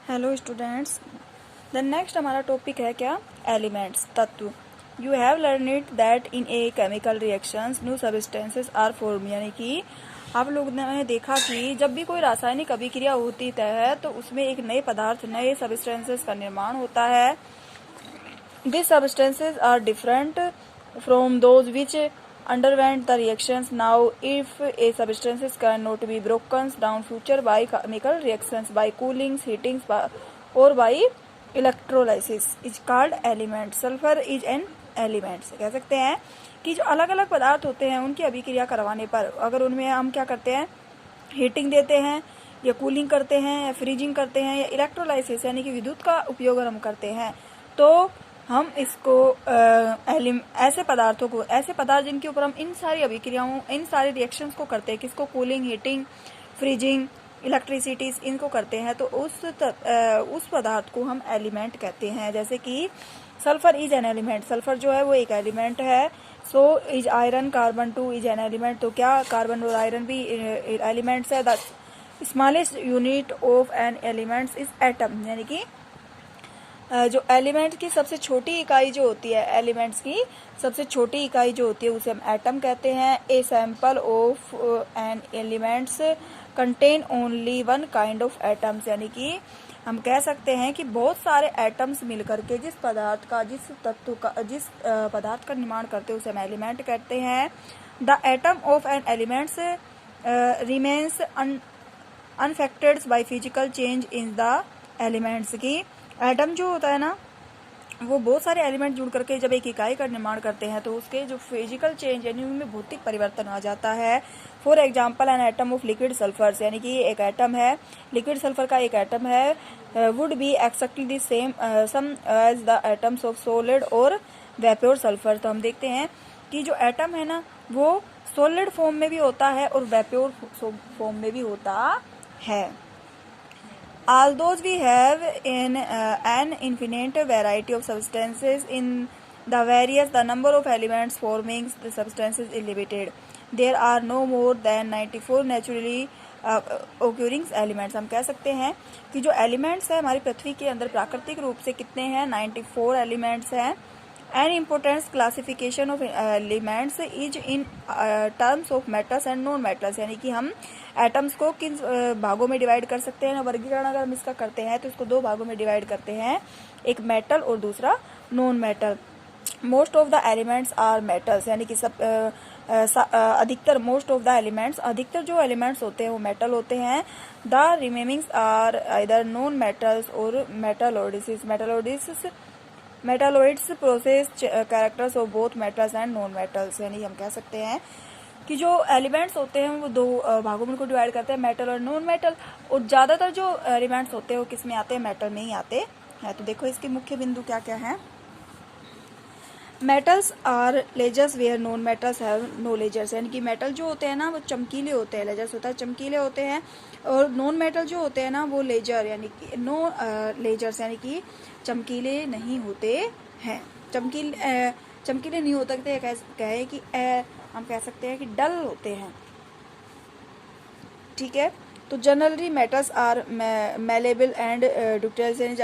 Hello students, the next हमारा topic है क्या? एलिमेंट्स, तत्व। You have learn it that in a chemical reactions new substances are form, यानी कि आप लोग ने देखा कि जब भी कोई रासायनिक अभिक्रिया होती है तो उसमें एक नए पदार्थ, नए सब्सटेंसेस का निर्माण होता है। This substances are different from those which underwent the reactions. Now if a substances cannot be broken down future by chemical reactions, by cooling, heating or by electrolysis is called element. Sulfur is an element. कह सकते हैं कि जो अलग अलग पदार्थ होते हैं उनकी अभिक्रिया करवाने पर अगर उनमें हम क्या करते हैं, हीटिंग देते हैं या कूलिंग करते हैं या फ्रीजिंग करते हैं या इलेक्ट्रोलाइसिस यानी कि विद्युत का उपयोग हम करते हैं, तो हम इसको ऐसे पदार्थों को, ऐसे पदार्थ जिनके ऊपर हम इन सारी अभिक्रियाओं, इन सारे रिएक्शंस को करते हैं, किसको? कूलिंग, हीटिंग, फ्रीजिंग, इलेक्ट्रिसिटी, इनको करते हैं, तो उस पदार्थ को हम एलिमेंट कहते हैं। जैसे कि sulphur is an element, sulphur जो है वो एक एलिमेंट है। So is iron, carbon too is an element, तो क्या कार्बन और आयरन भी एलिमेंट्स है। The smallest unit of an elements is atom, यानी कि जो एलिमेंट की सबसे छोटी इकाई जो होती है, एलिमेंट्स की सबसे छोटी इकाई जो होती है उसे हम एटम कहते हैं। A sample of an elements contain only one kind of atoms, यानी कि हम कह सकते हैं कि बहुत सारे एटम्स मिलकर के जिस पदार्थ का, जिस तत्व का, जिस पदार्थ का निर्माण करते हैं उसे हम एलिमेंट कहते हैं। The atom of an elements remains unaffected by physical change in the elements, की एटम जो होता है ना वो बहुत सारे एलिमेंट जुड़ करके जब एक इकाई का निर्माण करते हैं तो उसके जो फिजिकल चेंज यानी उनमें भौतिक परिवर्तन आ जाता है। For example an atom of liquid sulphur, यानी कि एक एटम है, लिक्विड सल्फर का एक एटम है, would be exactly the same sum as the atoms of solid और वेपोर सल्फर। तो हम देखते हैं कि जो एटम है ना वो सॉलिड फॉर्म में भी होता है और वेपोर फॉर्म में भी होता है। Although we have an infinite variety of substances in the number of elements forming the substances is limited. There are no more than 94 naturally occurring elements. हम कह सकते हैं कि जो एलिमेंट्स है हमारी पृथ्वी के अंदर प्राकृतिक रूप से कितने हैं? 94 एलिमेंट्स हैं। An important classification of elements is in terms of metals and non metals, यानी कि हम एटम्स को किन भागों में डिवाइड कर सकते हैं। वर्गीकरण अगर हम इसका करते हैं तो इसको दो भागों में डिवाइड करते हैं, एक मेटल और दूसरा non metal. Most of the elements are metals, यानी कि सब अधिकतर, मोस्ट ऑफ द एलिमेंट्स, अधिकतर जो एलिमेंट्स होते हैं वो मेटल होते हैं। The remainings are either non metals or metalloids process characters of both metals and non metals, यानी हम कह सकते हैं कि जो एलिमेंट्स होते हैं वो दो भागों में को डिवाइड करते हैं, मेटल और नॉन मेटल। और ज्यादातर जो एलिमेंट्स होते हैं वो किस में आते हैं? मेटल में ही आते हैं। तो देखो इसके मुख्य बिंदु क्या क्या हैं। Metals are lustres where non metals have no lustres, यानी कि मेटल जो होते हैं ना वो चमकीले होते हैं, लेजर्स होता है चमकीले होते हैं, और नॉन मेटल जो होते हैं ना वो लेजर यानी कि नो लेजर्स यानी कि चमकीले नहीं होते हैं। चमकीले नहीं हो सकते, कहे कि हम कह सकते हैं कि डल होते हैं। ठीक है, तो generally metals are malleable and ductile,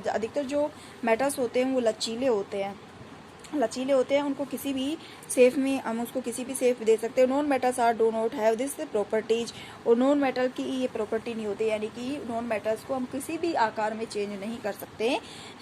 अधिकतर जो मेटल्स होते हैं वो लचीले होते हैं, उनको किसी भी सेफ में हम उसको किसी भी सेफ दे सकते हैं। Non metals are do not have this properties, और नॉन मेटल की ये प्रॉपर्टी नहीं होती, यानी कि नॉन मेटल्स को हम किसी भी आकार में चेंज नहीं कर सकते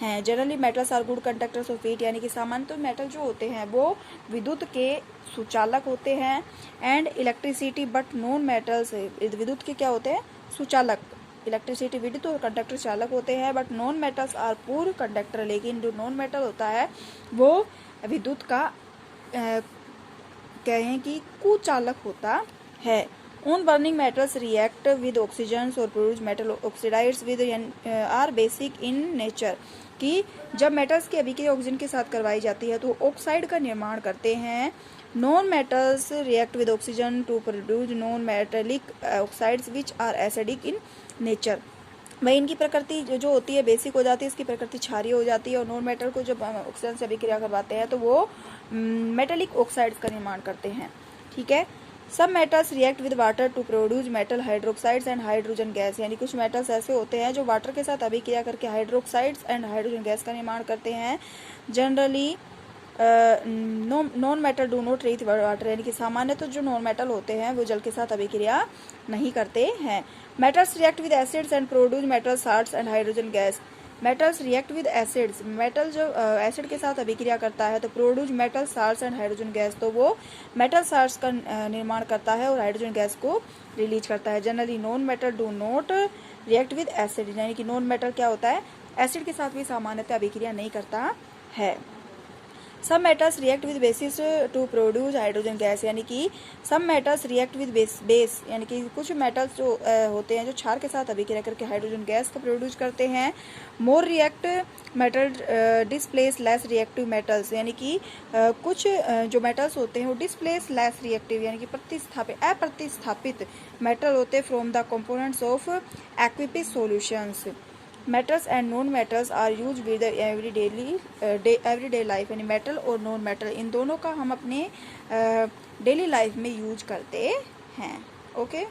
हैं। Generally metals are good conductors of heat, यानी कि सामान्यतः तो मेटल जो होते हैं वो विद्युत के सुचालक होते हैं, and electricity, but non metals विद्युत के क्या होते हैं? सुचालक। इलेक्ट्रिसिटी विद्युत और कंडक्टर चालक होते हैं, बट नॉन मेटल्स आर पूर कंडक्टर, लेकिन जो नॉन मेटल होता है वो विद्युत का कहें कि कुचालक होता है। On burning metals react with oxygen और produce metal oxides with are basic in nature, कि जब मेटल्स की अभिक्रिया ऑक्सीजन के साथ करवाई जाती है तो ऑक्साइड का निर्माण करते हैं। Non metals react with oxygen to produce non metallic oxides which are acidic in nature. वही इनकी प्रकृति जो होती है बेसिक हो जाती है, इसकी प्रकृति क्षारीय हो जाती है, और नॉन मेटल को जब ऑक्सीजन से अभिक्रिया करवाते हैं तो वो मेटेलिक ऑक्साइड्स का निर्माण करते हैं। ठीक है, some metals react with water to produce metal hydroxides and hydrogen gas, यानी कुछ मेटल्स ऐसे होते हैं जो वाटर के साथ अभिक्रिया करके हाइड्रोक्साइड्स एंड हाइड्रोजन गैस का निर्माण करते हैं। Generally non metal do not react with water, यानी कि सामान्य तो जो नॉन मेटल होते हैं वो जल के साथ अभिक्रिया नहीं करते हैं। Metals react with acids and produce metal salts and hydrogen gas. Metals react with acids, metal जो एसिड के साथ अभिक्रिया करता है तो produce metal salts and hydrogen gas, तो वो मेटल साल्ट्स का निर्माण करता है और हाइड्रोजन गैस को रिलीज करता है। Generally non metal do not react with acid, यानी कि नॉन मेटल क्या होता है, एसिड के साथ भी सामान्यतः अभिक्रिया नहीं करता है। Some metals react with bases to produce hydrogen gas, यानी कि सब मेटल्स रिएक्ट विद बेस, यानी कि कुछ मेटल्स जो होते हैं जो क्षार के साथ अभिक्रिया करके हाइड्रोजन गैस को प्रोड्यूस करते हैं। More react metal displace less reactive metals, यानी कि कुछ जो मेटल्स होते हैं वो डिस्प्लेस लेस रिएक्टिव, यानी कि अप्रतिस्थापित मेटल होते हैं from the components of aqueous solutions. Metals and non metals are use with everyday life, यानी मेटल और नॉन मेटल इन दोनों का हम अपने डेली लाइफ में यूज करते हैं। ओके।